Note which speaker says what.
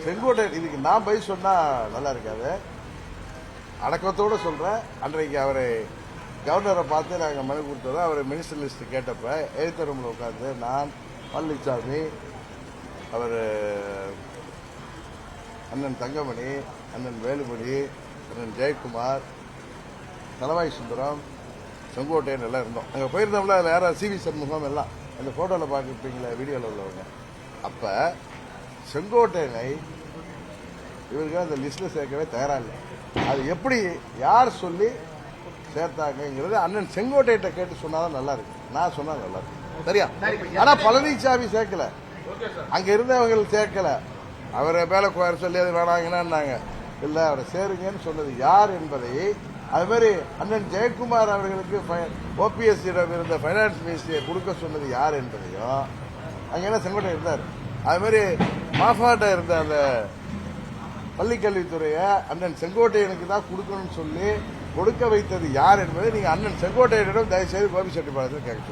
Speaker 1: செங்கோட்டையன் இதுக்கு நான் போய் சொன்னா நல்லா இருக்காது. அடக்கத்தோடு சொல்றேன். அன்றைக்கு அவரை கவர்னரை பார்த்து நாங்கள் மனு கொடுத்தோம். அவர் மினிஸ்டர் லிஸ்ட் கேட்டப்ப எழுத்த ரூமில் உட்காந்து நான், பழனிசாமி, அவர் அண்ணன் தங்கமணி, அண்ணன் வேலுமணி, அண்ணன் ஜெயக்குமார், தலவாய் சுந்தரம், செங்கோட்டையன் எல்லாம் இருந்தோம். அங்கே போயிருந்தோம்ல, அதில் யாரும் சிவி சண்முகம் எல்லாம் அந்த போட்டோவில் பார்த்துருப்பீங்களா, வீடியோவில் உள்ளவங்க. அப்போ செங்கோட்டையனை இவருக்கு அந்த லிஸ்ட்டில் சேர்க்கவே தயாராக இல்லை. அது எப்படி யார் சொல்லி சேர்த்தாங்கிறது அண்ணன் செங்கோட்டையிட்ட கேட்டு சொன்னாதான் நல்லா இருக்கு. நான் சொன்னா நல்லா இருக்கு. சரியா? ஆனா பழனிசாமி சேர்க்கல, அங்க இருந்தவங்க சேர்க்கல. அவரை மேல சொல்லி அது வேணாங்கன்னாங்க. இல்ல, அவரை சேருங்கன்னு சொன்னது யார் என்பதை, அது மாதிரி அண்ணன் ஜெயக்குமார் அவர்களுக்கு OPS இருந்த பைனான்ஸ் மினிஸ்டரை கொடுக்க சொன்னது யார் என்பதையும், அங்க என்ன செங்கோட்டை இருந்தார். அது மாதிரி மாஃபாட்ட இருந்த அந்த பள்ளிக்கல்வித்துறையை அண்ணன் செங்கோட்டையனுக்கு தான் கொடுக்கணும்னு சொல்லி கொடுக்க வைத்தது யார் என்பதை நீங்க அண்ணன் செங்கோட்டையனிடம் தயவுசெய்து கோபிச்செட்டிப்பாளையத்தில் கேட்க